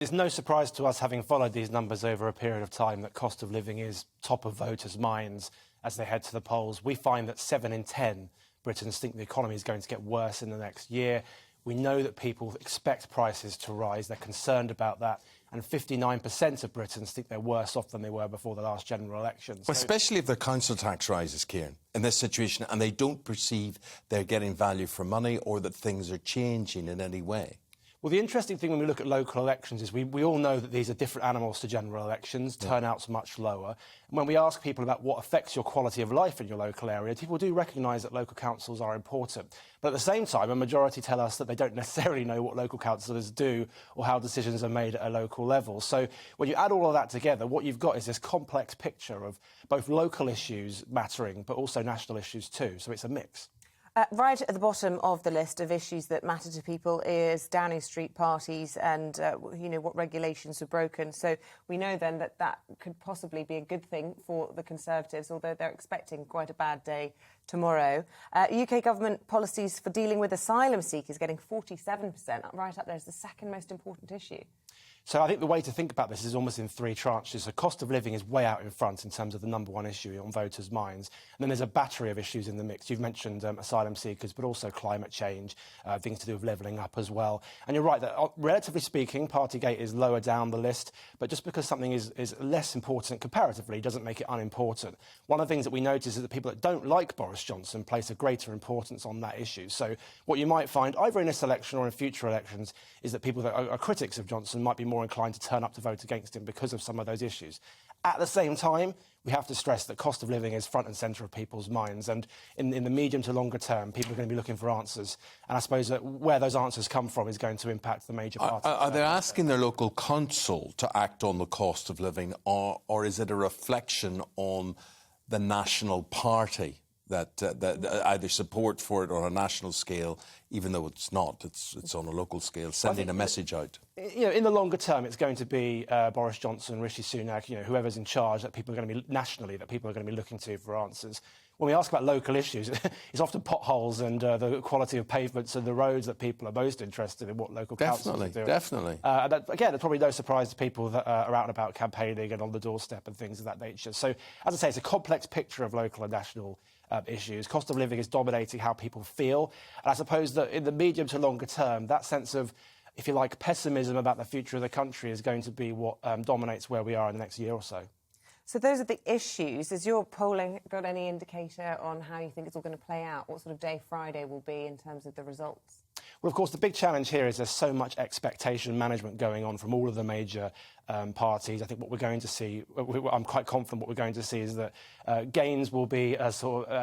It's no surprise to us, having followed these numbers over a period of time, that cost of living is top of voters' minds as they head to the polls. We find that 7 in 10 Britons think the economy is going to get worse in the next year. We know that people expect prices to rise. They're concerned about that. And 59% of Britons think they're worse off than they were before the last general election. Well, especially if their council tax rises, Kieran, in this situation, and they don't perceive they're getting value for money or that things are changing in any way. Well, the interesting thing when we look at local elections is we all know that these are different animals to general elections. Turnout's much lower. And when we ask people about what affects your quality of life in your local area, people do recognise that local councils are important. But at the same time, a majority tell us that they don't necessarily know what local councillors do or how decisions are made at a local level. So when you add all of that together, what you've got is this complex picture of both local issues mattering, but also national issues too. So it's a mix. Right at the bottom of the list of issues that matter to people is Downing Street parties and, what regulations were broken. So we know then that that could possibly be a good thing for the Conservatives, although they're expecting quite a bad day tomorrow. UK government policies for dealing with asylum seekers getting 47%, right up there as the second most important issue. So I think the way to think about this is almost in three tranches. The cost of living is way out in front in terms of the number one issue on voters' minds. And then there's a battery of issues in the mix. You've mentioned asylum seekers, but also climate change, things to do with levelling up as well. And you're right that, relatively speaking, Partygate is lower down the list. But just because something is less important comparatively doesn't make it unimportant. One of the things that we notice is that people that don't like Boris Johnson place a greater importance on that issue. So what you might find, either in this election or in future elections, is that people that are critics of Johnson might be more inclined to turn up to vote against him because of some of those issues. At the same time, we have to stress that cost of living is front and centre of people's minds, and in the medium to longer term, people are going to be looking for answers. And I suppose that where those answers come from is going to impact the major parties. Are they asking their local council to act on the cost of living, or is it a reflection on the national party? That either support for it on a national scale, even though it's not, it's on a local scale, sending a message out. In the longer term, it's going to be Boris Johnson, Rishi Sunak, whoever's in charge, that people are going to be nationally, that people are going to be looking to for answers. When we ask about local issues, it's often potholes and the quality of pavements and the roads that people are most interested in what local councils are doing. Definitely. Again, it's probably no surprise to people that are out and about campaigning and on the doorstep and things of that nature. So, as I say, it's a complex picture of local and national issues. Cost of living is dominating how people feel. And I suppose that in the medium to longer term, that sense of, if you like, pessimism about the future of the country is going to be what dominates where we are in the next year or so. So those are the issues. Has your polling got any indicator on how you think it's all going to play out? What sort of day Friday will be in terms of the results? Well, of course, the big challenge here is there's so much expectation management going on from all of the major parties. I think what we're going to see, I'm quite confident what we're going to see is that gains will be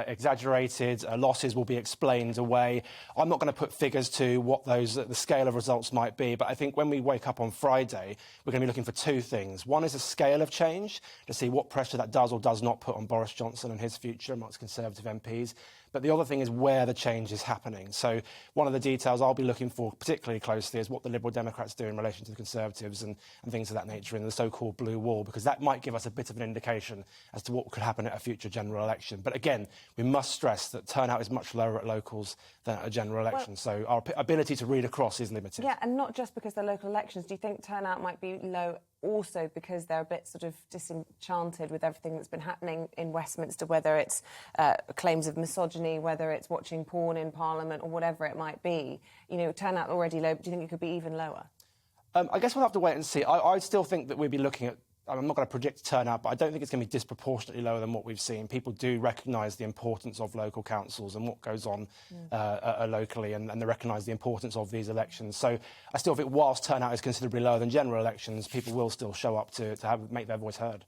exaggerated, losses will be explained away. I'm not going to put figures to what the scale of results might be, but I think when we wake up on Friday, we're going to be looking for two things. One is a scale of change, to see what pressure that does or does not put on Boris Johnson and his future amongst Conservative MPs. But the other thing is where the change is happening. So one of the details I'll be looking for particularly closely is what the Liberal Democrats do in relation to the Conservatives and things of that nature in the so-called blue wall, because that might give us a bit of an indication as to what could happen at a future general election. But again, we must stress that turnout is much lower at locals than at a general election. So our ability to read across is limited. Yeah, and not just because they're local elections. Do you think turnout might be low also because they're a bit sort of disenchanted with everything that's been happening in Westminster, whether it's claims of misogyny, whether it's watching porn in Parliament or whatever it might be? Turnout already low, but do you think it could be even lower? I guess we'll have to wait and see. I still think that we'd be looking at, I'm not going to predict turnout, but I don't think it's going to be disproportionately lower than what we've seen. People do recognise the importance of local councils and what goes on locally, and they recognise the importance of these elections. So I still think whilst turnout is considerably lower than general elections, people will still show up to make their voice heard.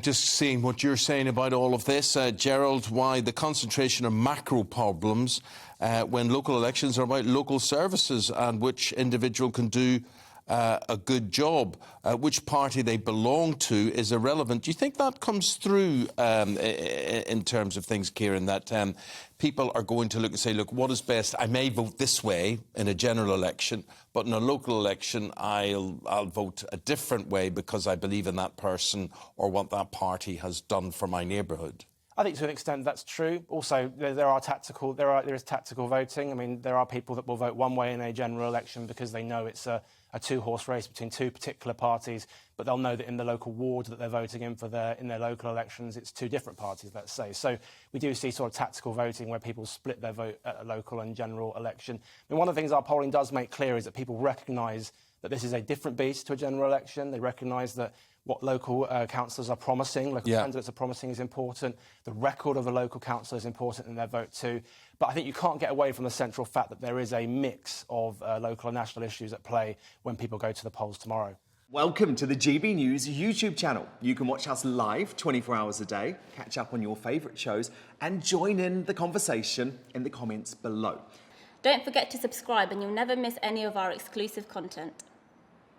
Just seeing what you're saying about all of this, Gerald, why the concentration of macro problems when local elections are about local services and which individual can do a good job. Which party they belong to is irrelevant. Do you think that comes through in terms of things, Kieran, that people are going to look and say, look, what is best? I may vote this way in a general election, but in a local election, I'll vote a different way because I believe in that person or what that party has done for my neighbourhood. I think to an extent that's true. Also, there is tactical voting. I mean, there are people that will vote one way in a general election because they know it's a a two-horse race between two particular parties, but they'll know that in the local ward that they're voting in in their local elections, it's two different parties, let's say. So we do see sort of tactical voting where people split their vote at a local and general election. And one of the things our polling does make clear is that people recognise that this is a different beast to a general election. They recognise that what local councillors are promising, local candidates are promising is important. The record of the local councillor is important in their vote too. But I think you can't get away from the central fact that there is a mix of local and national issues at play when people go to the polls tomorrow. Welcome to the GB News YouTube channel. You can watch us live 24 hours a day, catch up on your favourite shows and join in the conversation in the comments below. Don't forget to subscribe and you'll never miss any of our exclusive content.